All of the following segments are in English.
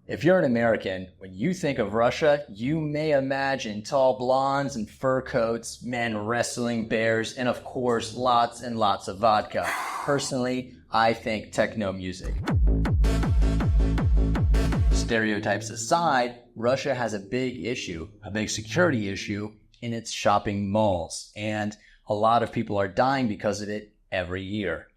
If you're an American, when you think of Russia, you may imagine tall blondes and fur coats, men wrestling bears, and of course, lots and lots of vodka. Personally, I think techno music. Stereotypes aside, Russia has a big security issue in its shopping malls, and a lot of people are dying because of it every year.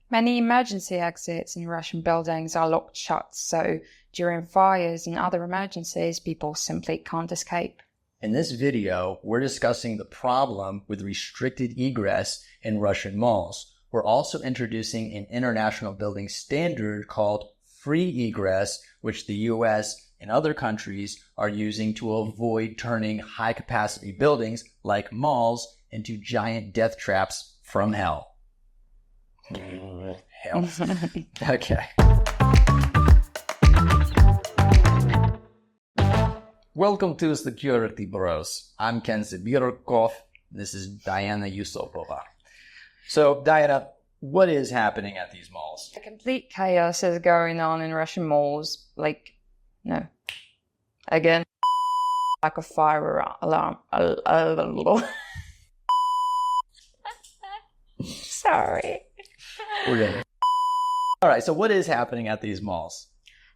Many emergency exits in Russian buildings are locked shut, so during fires and other emergencies, people simply can't escape. In this video, we're discussing the problem with restricted egress in Russian malls. We're also introducing an international building standard called free egress, which the US and other countries are using to avoid turning high-capacity buildings like malls into giant death traps from hell. Hell. Okay. Welcome to Security Bros. I'm Ken Sibirkov. This is Diana Yusupova. So, Diana, what is happening at these malls? A complete chaos is going on in Russian malls. Like a fire alarm. Sorry. All right, so what is happening at these malls?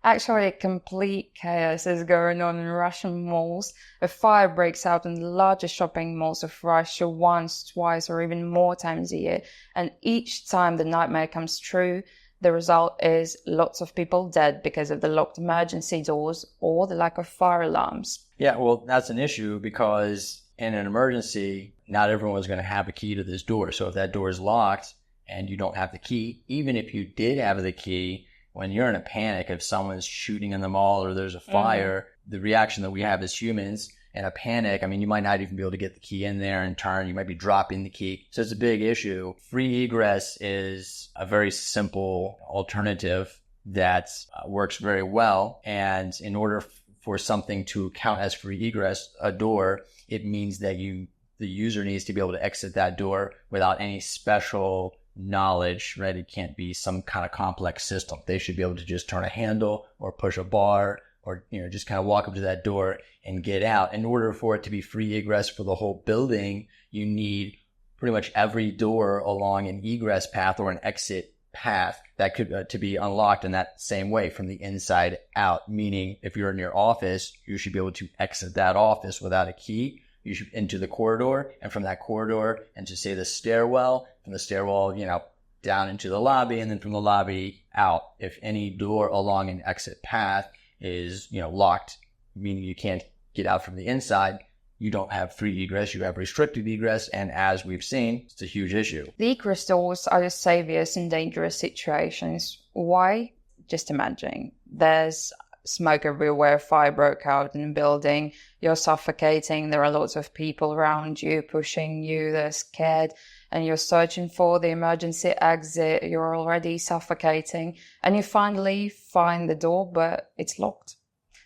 Actually, a complete chaos is going on in Russian malls. A fire breaks out in the largest shopping malls of Russia once, twice, or even more times a year. And each time the nightmare comes true, the result is lots of people dead because of the locked emergency doors or the lack of fire alarms. Yeah, well, that's an issue because in an emergency, not everyone's going to have a key to this door. So if that door is locked and you don't have the key, even if you did have the key, when you're in a panic, if someone's shooting in the mall or there's a fire, the reaction that we have as humans in a panic, I mean, you might not even be able to get the key in there and turn. You might be dropping the key. So it's a big issue. Free egress is a very simple alternative that works very well. And in order for something to count as free egress, a door, it means that the user needs to be able to exit that door without any special knowledge, right? It can't be some kind of complex system. They should be able to just turn a handle or push a bar or, just kind of walk up to that door and get out. In order for it to be free egress for the whole building, you need pretty much every door along an egress path or an exit path that could to be unlocked in that same way from the inside out. Meaning if you're in your office, you should be able to exit that office without a key. You should into the corridor, and from that corridor into, say, the stairwell, from the stairwell, down into the lobby, and then from the lobby out. If any door along an exit path is, locked, meaning you can't get out from the inside, you don't have free egress, you have restricted egress, and as we've seen, it's a huge issue. The egress doors are the saviors in dangerous situations. Why? Just imagine. There's smoke everywhere, fire broke out in a building, you're suffocating, there are lots of people around you pushing you, they're scared, and you're searching for the emergency exit, you're already suffocating, and you finally find the door, but it's locked.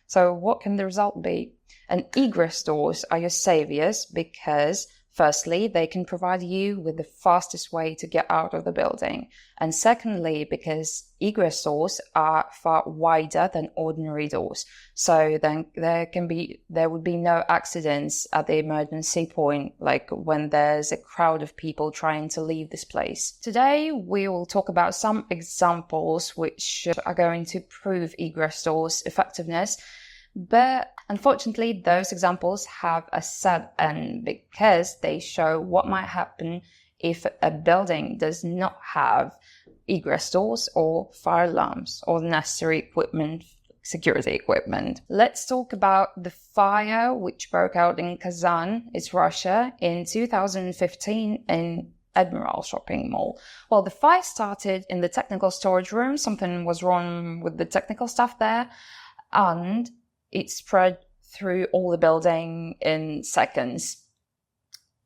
So what can the result be? And egress doors are your saviors because firstly, they can provide you with the fastest way to get out of the building. And secondly, because egress doors are far wider than ordinary doors. So then there would be no accidents at the emergency point, like when there's a crowd of people trying to leave this place. Today, we will talk about some examples which are going to prove egress doors' effectiveness. But unfortunately, those examples have a sad end because they show what might happen if a building does not have egress doors or fire alarms or the necessary equipment, security equipment. Let's talk about the fire which broke out in Kazan, it's Russia, in 2015 in Admiral shopping mall. Well, the fire started in the technical storage room. Something was wrong with the technical stuff there, and it spread through all the building in seconds.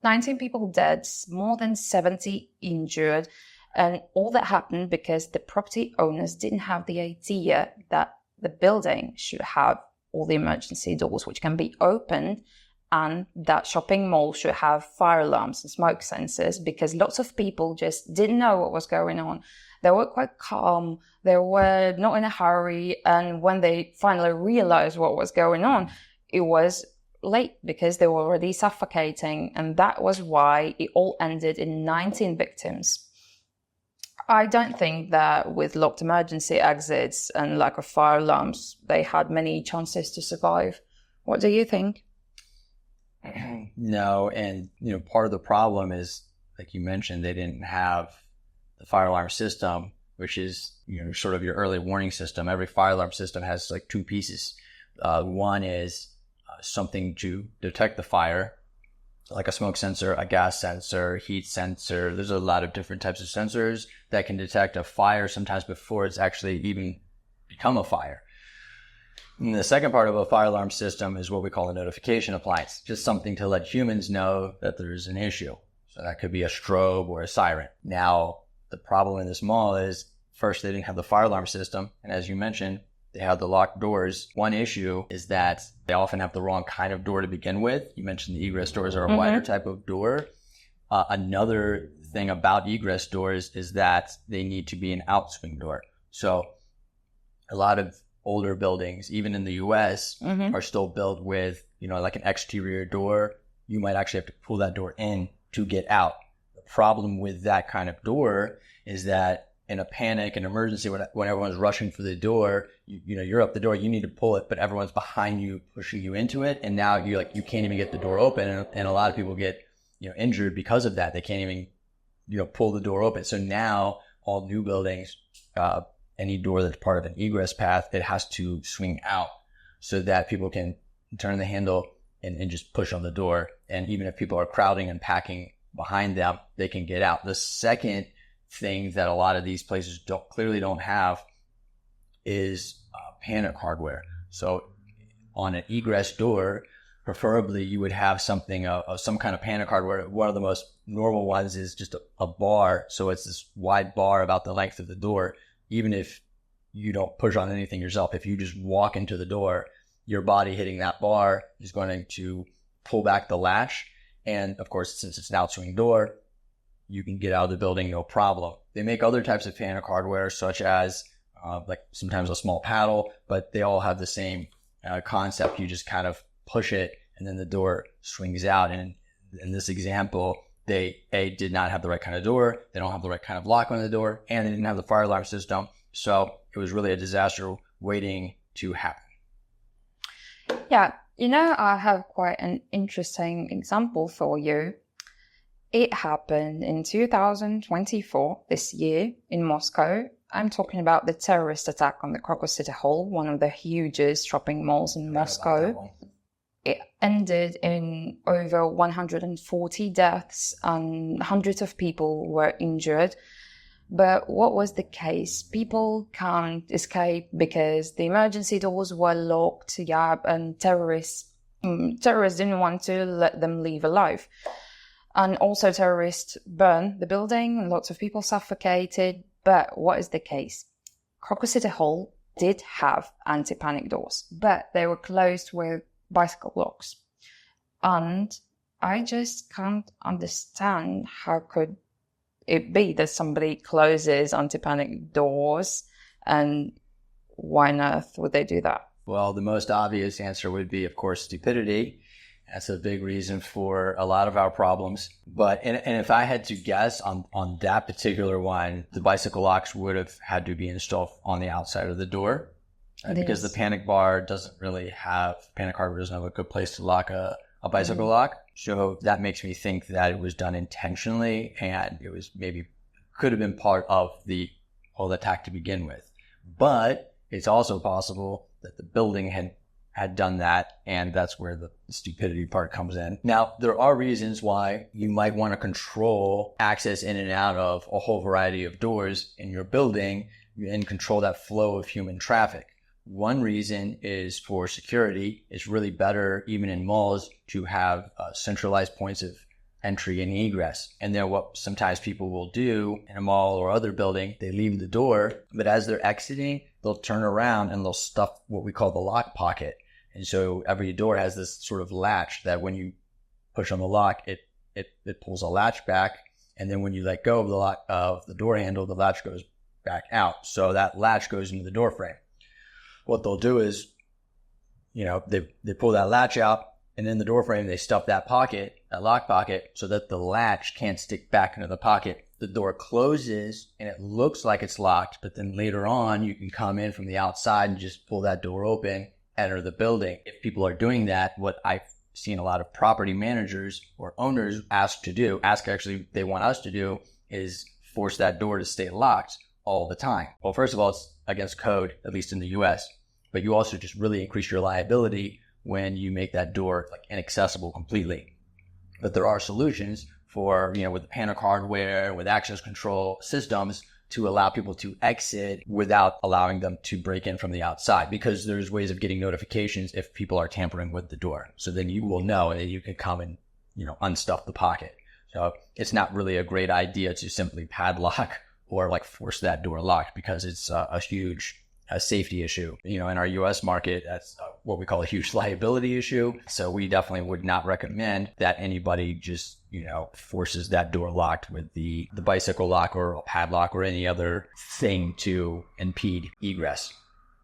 19 people dead, more than 70 injured, and all that happened because the property owners didn't have the idea that the building should have all the emergency doors which can be opened, and that shopping mall should have fire alarms and smoke sensors, because lots of people just didn't know what was going on. They were quite calm. They were not in a hurry. And when they finally realized what was going on, it was late because they were already suffocating. And that was why it all ended in 19 victims. I don't think that with locked emergency exits and lack of fire alarms, they had many chances to survive. What do you think? No, and part of the problem is, like you mentioned, they didn't have the fire alarm system, which is sort of your early warning system. Every fire alarm system has like two pieces. One is something to detect the fire, like a smoke sensor, a gas sensor, heat sensor. There's a lot of different types of sensors that can detect a fire sometimes before it's actually even become a fire. And the second part of a fire alarm system is what we call a notification appliance, just something to let humans know that there's an issue. So that could be a strobe or a siren. Now, the problem in this mall is, first, they didn't have the fire alarm system. And as you mentioned, they had the locked doors. One issue is that they often have the wrong kind of door to begin with. You mentioned the egress doors are a wider type of door. Another thing about egress doors is that they need to be an outswing door. So a lot of older buildings, even in the US, are still built with, like an exterior door. You might actually have to pull that door in to get out. The problem with that kind of door is that in a panic, an emergency, when everyone's rushing for the door, you're up the door, you need to pull it, but everyone's behind you, pushing you into it. And now you can't even get the door open. And a lot of people get, injured because of that. They can't even, pull the door open. So now all new buildings, any door that's part of an egress path, it has to swing out so that people can turn the handle and just push on the door. And even if people are crowding and packing behind them, they can get out. The second thing that a lot of these places clearly don't have is panic hardware. So on an egress door, preferably you would have something of some kind of panic hardware. One of the most normal ones is just a bar. So it's this wide bar about the length of the door. Even if you don't push on anything yourself, if you just walk into the door, your body hitting that bar is going to pull back the latch. And of course, since it's an outswing door, you can get out of the building, no problem. They make other types of panic hardware, such as like sometimes a small paddle, but they all have the same concept. You just kind of push it and then the door swings out. And in this example, they did not have the right kind of door. They don't have the right kind of lock on the door, and they didn't have the fire alarm system. So it was really a disaster waiting to happen. Yeah, I have quite an interesting example for you. It happened in 2024, this year, in Moscow. I'm talking about the terrorist attack on the Crocus City Hall, one of the hugest shopping malls in Moscow. It ended in over 140 deaths and hundreds of people were injured. But what was the case? People can't escape because the emergency doors were locked, and terrorists didn't want to let them leave alive. And also terrorists burned the building, lots of people suffocated. But what is the case? Crocus City Hall did have anti-panic doors, but they were closed with bicycle locks. And I just can't understand how could it be that somebody closes anti-panic doors, and why on earth would they do that? Well, the most obvious answer would be, of course, stupidity. That's a big reason for a lot of our problems. But, and if I had to guess on that particular one, the bicycle locks would have had to be installed on the outside of the door. Because the panic hardware doesn't have a good place to lock a bicycle lock. So that makes me think that it was done intentionally, and it was could have been part of the whole attack to begin with. But it's also possible that the building had done that, and that's where the stupidity part comes in. Now, there are reasons why you might want to control access in and out of a whole variety of doors in your building and control that flow of human traffic. One reason is for security. It's really better, even in malls, to have centralized points of entry and egress. And then what sometimes people will do in a mall or other building, they leave the door, but as they're exiting, they'll turn around and they'll stuff what we call the lock pocket. And so every door has this sort of latch that when you push on the lock, it pulls a latch back. And then when you let go of the lock of the door handle, the latch goes back out. So that latch goes into the door frame. What they'll do is, they pull that latch out, and in the door frame, they stuff that lock pocket, so that the latch can't stick back into the pocket. The door closes and it looks like it's locked, but then later on, you can come in from the outside and just pull that door open, enter the building. If people are doing that, what I've seen a lot of property managers or owners they want us to do is force that door to stay locked all the time. Well, first of all, it's against code, at least in the US, but you also just really increase your liability when you make that door inaccessible completely. But there are solutions for, with the panic hardware, with access control systems, to allow people to exit without allowing them to break in from the outside, because there's ways of getting notifications if people are tampering with the door. So then you will know and you can come and, unstuff the pocket. So it's not really a great idea to simply padlock or force that door locked, because it's a huge safety issue. In our US market, that's what we call a huge liability issue. So we definitely would not recommend that anybody just, forces that door locked with the bicycle lock or a padlock or any other thing to impede egress.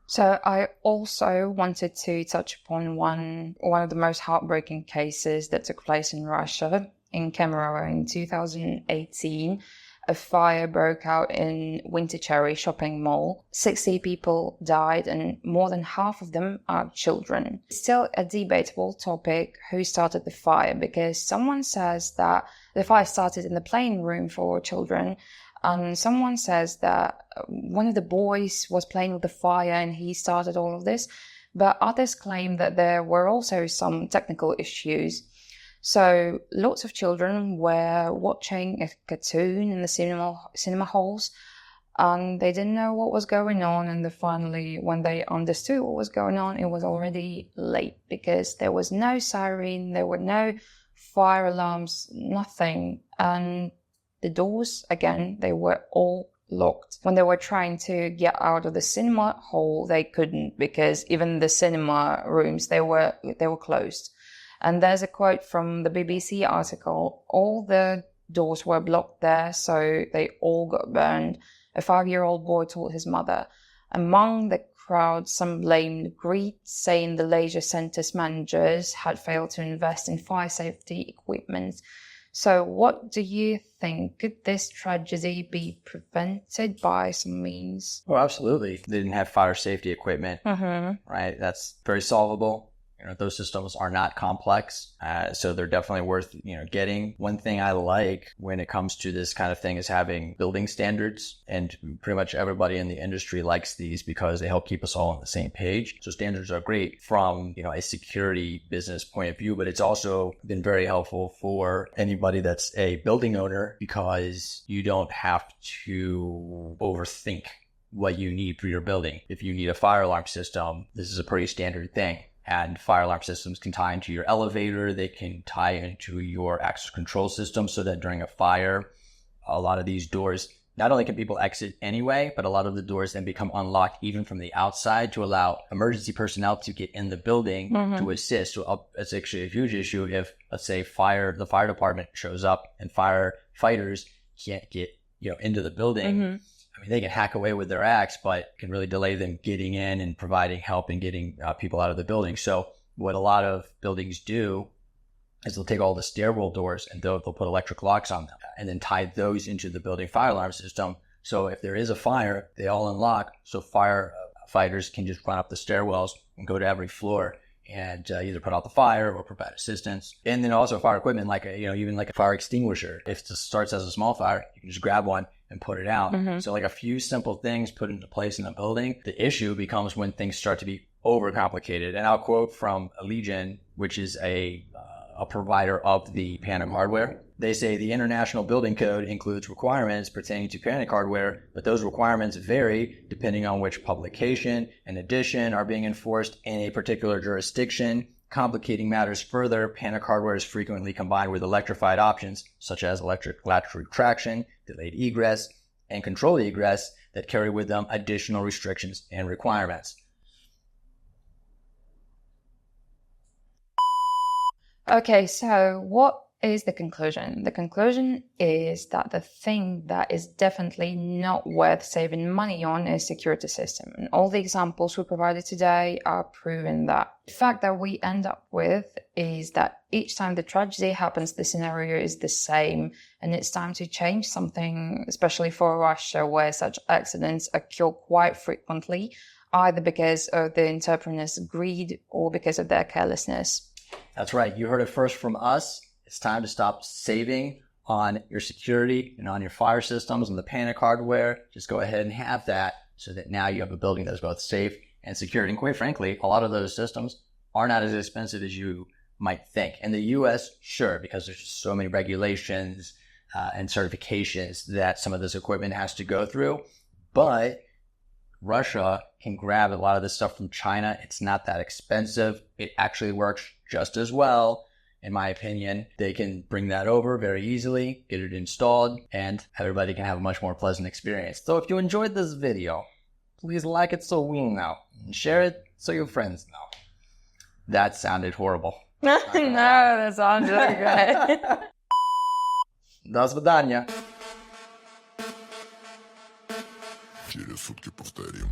So I also wanted to touch upon one of the most heartbreaking cases that took place in Russia, in Kemerovo in 2018. A fire broke out in Winter Cherry shopping mall. 60 people died and more than half of them are children. It's still a debatable topic who started the fire, because someone says that the fire started in the playing room for children, and someone says that one of the boys was playing with the fire and he started all of this. But others claim that there were also some technical issues. So lots of children were watching a cartoon in the cinema halls, and they didn't know what was going on. And finally, when they understood what was going on, it was already late, because there was no siren, there were no fire alarms, nothing. And the doors, again, they were all locked. When they were trying to get out of the cinema hall, they couldn't, because even the cinema rooms, they were closed. And there's a quote from the BBC article: all the doors were blocked there, so they all got burned. A 5-year-old boy told his mother. Among the crowd, some blamed greed, saying the leisure centre's managers had failed to invest in fire safety equipment. So what do you think? Could this tragedy be prevented by some means? Oh, absolutely. They didn't have fire safety equipment, right? That's very solvable. Those systems are not complex, so they're definitely worth, getting. One thing I like when it comes to this kind of thing is having building standards, and pretty much everybody in the industry likes these because they help keep us all on the same page. So standards are great from, a security business point of view, but it's also been very helpful for anybody that's a building owner, because you don't have to overthink what you need for your building. If you need a fire alarm system, this is a pretty standard thing. And fire alarm systems can tie into your elevator. They can tie into your access control system, so that during a fire, a lot of these doors, not only can people exit anyway, but a lot of the doors then become unlocked even from the outside to allow emergency personnel to get in the building to assist. So it's actually a huge issue if, let's say, the fire department shows up and firefighters can't get, into the building. I mean, they can hack away with their axe, but it can really delay them getting in and providing help and getting people out of the building. So what a lot of buildings do is they'll take all the stairwell doors and they'll put electric locks on them and then tie those into the building fire alarm system. So if there is a fire, they all unlock. So firefighters can just run up the stairwells and go to every floor and either put out the fire or provide assistance. And then also fire equipment, even like a fire extinguisher. If it starts as a small fire, you can just grab one and put it out. So a few simple things put into place in a building. The issue becomes when things start to be overcomplicated. And I'll quote from Allegiant, which is a provider of the panic hardware. They say the International Building Code includes requirements pertaining to panic hardware, but those requirements vary depending on which publication and edition are being enforced in a particular jurisdiction. Complicating matters further, panic hardware is frequently combined with electrified options such as electric latch retraction, delayed egress, and controlled egress that carry with them additional restrictions and requirements. Okay, so what is the conclusion. The conclusion is that the thing that is definitely not worth saving money on is security system. And all the examples we provided today are proving that. The fact that we end up with is that each time the tragedy happens, the scenario is the same, and it's time to change something, especially for Russia, where such accidents occur quite frequently, either because of the entrepreneur's greed or because of their carelessness. That's right. You heard it first from us. It's time to stop saving on your security and on your fire systems and the panic hardware. Just go ahead and have that so that now you have a building that's both safe and secure. And quite frankly, a lot of those systems are not as expensive as you might think. In the US, sure, because there's just so many regulations and certifications that some of this equipment has to go through. But Russia can grab a lot of this stuff from China. It's not that expensive. It actually works just as well, in my opinion. They can bring that over very easily, get it installed, and everybody can have a much more pleasant experience. So if you enjoyed this video, please like it so we know, and share it so your friends know. That sounded horrible. No, that sounded okay. До свидания. Через сутки повторим.